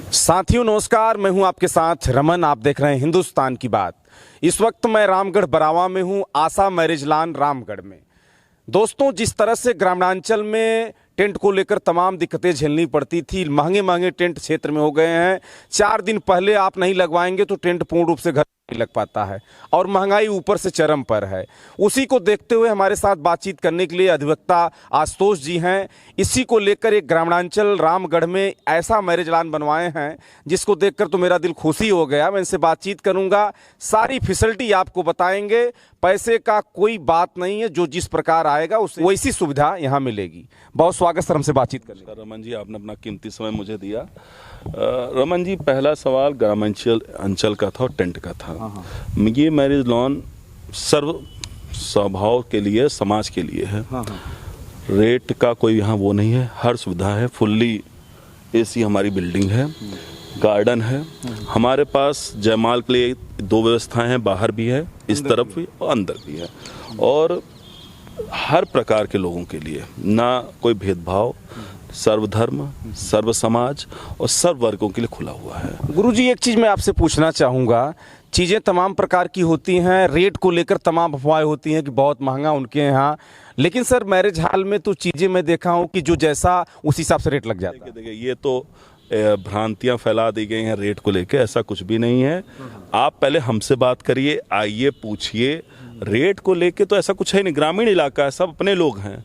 साथियों नमस्कार, मैं हूं आपके साथ रमन। आप देख रहे हैं हिंदुस्तान की बात। इस वक्त मैं रामगढ़ बरावा में हूं, आशा मैरिज लॉन रामगढ़ में। दोस्तों, जिस तरह से ग्रामीणांचल में टेंट को लेकर तमाम दिक्कतें झेलनी पड़ती थी, महंगे महंगे टेंट क्षेत्र में हो गए हैं। 4 दिन पहले आप नहीं लगवाएंगे तो टेंट पूर्ण रूप से घर नहीं लग पाता है और महंगाई ऊपर से चरम पर है। उसी को देखते हुए हमारे साथ बातचीत करने के लिए अधिवक्ता आशुतोष जी हैं। इसी को लेकर एक ग्रामीणांचल रामगढ़ में ऐसा मैरिज लॉन बनवाए हैं जिसको देखकर तो मेरा दिल खुशी हो गया। मैं इनसे बातचीत करूंगा, सारी फैसिलिटी आपको बताएंगे। पैसे का कोई बात नहीं है, जो जिस प्रकार आएगा उसे वैसी सुविधा यहाँ मिलेगी। बहुत स्वागत सर, हमसे बातचीत करने। रमन जी, आपने अपना कीमती समय मुझे दिया। रमन जी, पहला सवाल ग्रामीण अंचल का था और टेंट का था। ये मैरिज लॉन सर्व स्वभाव के लिए, समाज के लिए है। रेट का कोई यहाँ वो नहीं है, हर सुविधा है। फुल्ली एसी हमारी बिल्डिंग है, गार्डन है। हमारे पास जयमाल के लिए 2 व्यवस्थाएं हैं, बाहर भी है, इस तरफ भी और अंदर भी है। और हर प्रकार के लोगों के लिए, ना कोई भेदभाव, सर्वधर्म, सर्व समाज और सर्व वर्गों के लिए खुला हुआ है। गुरुजी, एक चीज़ मैं आपसे पूछना चाहूँगा। चीज़ें तमाम प्रकार की होती हैं, रेट को लेकर तमाम अफवाहें होती हैं कि बहुत महंगा उनके यहाँ, लेकिन सर मैरिज हॉल में तो चीज़ें मैं देखा हूँ कि जो जैसा उस हिसाब से रेट लग जाता है। देखिए, ये तो भ्रांतियां फैला दी गई हैं रेट को लेके। ऐसा कुछ भी नहीं है। आप पहले हमसे बात करिए, आइए, पूछिए। रेट को लेके तो ऐसा कुछ है नहीं। ग्रामीण इलाका है, सब अपने लोग हैं।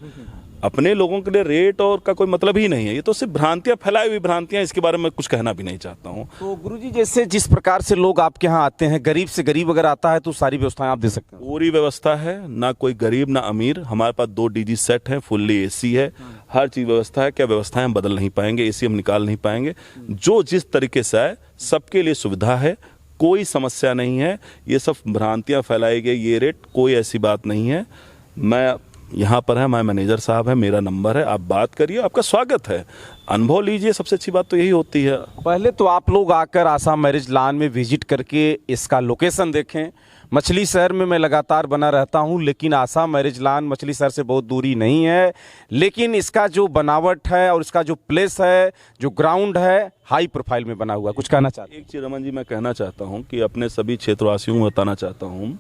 अपने लोगों के लिए रेट और का कोई मतलब ही नहीं है। ये तो सिर्फ भ्रांतियां, फैलाई हुई भ्रांतियां। इसके बारे में कुछ कहना भी नहीं चाहता हूँ। तो गुरुजी, जैसे जिस प्रकार से लोग आपके यहाँ आते हैं, गरीब से गरीब अगर आता है तो सारी व्यवस्थाएं आप दे सकते हैं? पूरी व्यवस्था है, ना कोई गरीब ना अमीर। हमारे पास 2 डीजी सेट है, फुल्ली एसी है, हर चीज व्यवस्था है। क्या व्यवस्थाएं हम बदल नहीं पाएंगे, एसी हम निकाल नहीं पाएंगे। जो जिस तरीके से आए सबके लिए सुविधा है, कोई समस्या नहीं है। ये सब भ्रांतियां फैलाई गई, ये रेट, कोई ऐसी बात नहीं है। मैं यहाँ पर है, हमारे मैनेजर साहब है, मेरा नंबर है, आप बात करिए, आपका स्वागत है। अनुभव लीजिए, सबसे अच्छी बात तो यही होती है। पहले तो आप लोग आकर आशा मैरिज लॉन में विजिट करके इसका लोकेशन देखें। मछली शहर में मैं लगातार बना रहता हूं, लेकिन आशा मैरिज लॉन मछली शहर से बहुत दूरी नहीं है। लेकिन इसका जो बनावट है और इसका जो प्लेस है, जो ग्राउंड है, हाई प्रोफाइल में बना हुआ। कुछ कहना चाहते हैं? एक चीज़ रमन जी मैं कहना चाहता हूँ कि अपने सभी क्षेत्रवासियों को बताना चाहता हूँ,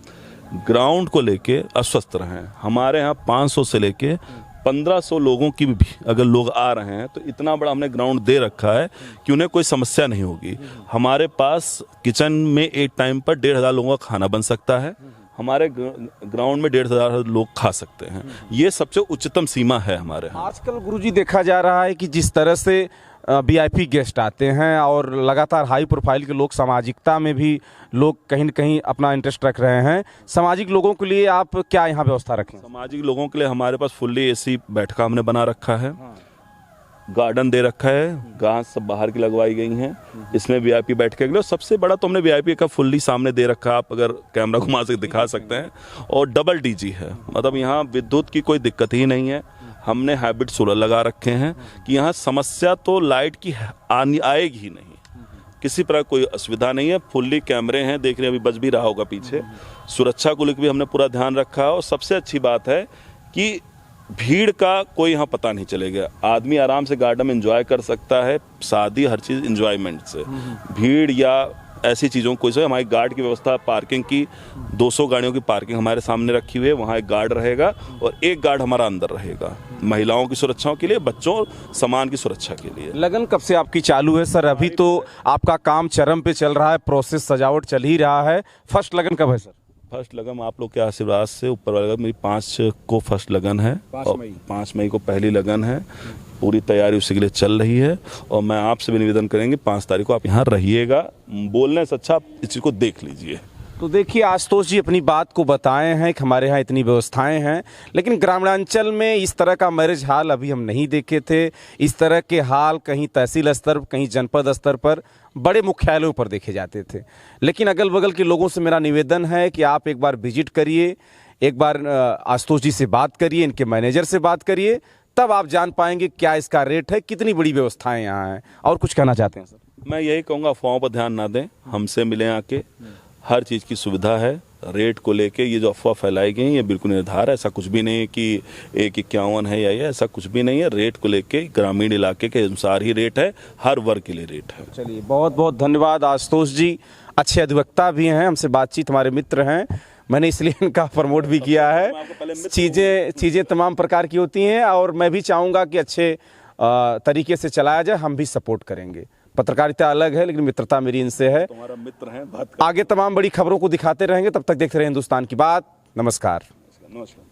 ग्राउंड को लेके अस्वस्थ रहें। हमारे यहाँ 500 से लेके 1500 लोगों की भी अगर लोग आ रहे हैं तो इतना बड़ा हमने ग्राउंड दे रखा है कि उन्हें कोई समस्या नहीं होगी। हमारे पास किचन में एक टाइम पर 1500 लोगों का खाना बन सकता है। हमारे ग्राउंड में 1500 लोग खा सकते हैं। ये सबसे उच्चतम सीमा है हमारे यहाँ। आजकल गुरुजी देखा जा रहा है कि जिस तरह से वीआईपी गेस्ट आते हैं और लगातार हाई प्रोफाइल के लोग, सामाजिकता में भी लोग कहीं न कहीं अपना इंटरेस्ट रख रहे हैं। सामाजिक लोगों के लिए आप क्या यहाँ व्यवस्था रखें? सामाजिक लोगों के लिए हमारे पास फुल्ली एसी बैठका हमने बना रखा है, गार्डन दे रखा है, घास सब बाहर की लगवाई गई हैं। इसमें वीआईपी बैठके के लिए सबसे बड़ा तो हमने वीआईपी का फुल्ली सामने दे रखा है, आप अगर कैमरा घुमा से दिखा सकते हैं। और डबल डीजी है, मतलब यहाँ विद्युत की कोई दिक्कत ही नहीं है। हमने हाइब्रिड सोलर लगा रखे हैं कि यहाँ समस्या तो लाइट की आएगी ही नहीं, किसी प्रकार कोई असुविधा नहीं है। फुल्ली कैमरे हैं, देख रहे हैं, अभी बज भी रहा होगा पीछे। सुरक्षा को लेकर भी हमने पूरा ध्यान रखा है। और सबसे अच्छी बात है कि भीड़ का कोई यहाँ पता नहीं चलेगा। आदमी आराम से गार्डन में एंजॉय कर सकता है। शादी हर चीज़ एंजॉयमेंट से, भीड़ या ऐसी चीज़ों को। हमारी गार्ड की व्यवस्था, पार्किंग की 200 गाड़ियों की पार्किंग हमारे सामने रखी हुई है। वहाँ एक गार्ड रहेगा और एक गार्ड हमारा अंदर रहेगा, महिलाओं की सुरक्षा के लिए, बच्चों सामान की सुरक्षा के लिए। लगन कब से आपकी चालू है सर? अभी तो आपका काम चरम पे चल रहा है, प्रोसेस सजावट चल ही रहा है। फर्स्ट लगन कब है सर? फर्स्ट लगन आप लोग के आशीर्वाद से ऊपर वाला, मेरी 5 को फर्स्ट लगन है और 5 मई को पहली लगन है। पूरी तैयारी उसी के लिए चल रही है। और मैं आपसे भी निवेदन करेंगे 5 तारीख को आप यहाँ रहिएगा। बोलने से अच्छा आप इस चीज़ को देख लीजिए। तो देखिए, आशुतोष जी अपनी बात को बताए हैं कि हमारे यहाँ इतनी व्यवस्थाएं हैं, लेकिन ग्रामीणांचल में इस तरह का मैरिज हॉल अभी हम नहीं देखे थे। इस तरह के हाल कहीं तहसील स्तर, कहीं जनपद स्तर पर, बड़े मुख्यालयों पर देखे जाते थे। लेकिन अगल बगल के लोगों से मेरा निवेदन है कि आप एक बार विजिट करिए, एक बार आशुतोष जी से बात करिए, इनके मैनेजर से बात करिए, तब आप जान पाएंगे क्या इसका रेट है, कितनी बड़ी व्यवस्थाएं यहाँ हैं। और कुछ कहना चाहते हैं सर? मैं यही कहूँगा, अफवाहों पर ध्यान ना दें, हमसे मिलें आके। हर चीज़ की सुविधा है, रेट को लेके ये जो अफवाह फैलाई गई ये बिल्कुल निर्धार है। ऐसा कुछ भी नहीं है कि 151 है या ये, ऐसा कुछ भी नहीं है। रेट को लेके ग्रामीण इलाके के अनुसार ही रेट है, हर वर्ग के लिए रेट है। चलिए, बहुत बहुत धन्यवाद आशुतोष जी, अच्छे अधिवक्ता भी हैं, हमसे बातचीत, हमारे मित्र हैं, मैंने इसलिए इनका प्रमोट भी किया है। चीज़ें तमाम प्रकार की होती हैं और मैं भी चाहूँगा कि अच्छे तरीके से चलाया जाए, हम भी सपोर्ट करेंगे। पत्रकारिता अलग है लेकिन मित्रता मेरी इनसे है। तुम्हारा मित्र है, बात आगे तमाम बड़ी खबरों को दिखाते रहेंगे, तब तक देखते रहे हिंदुस्तान की बात। नमस्कार। नमस्कार।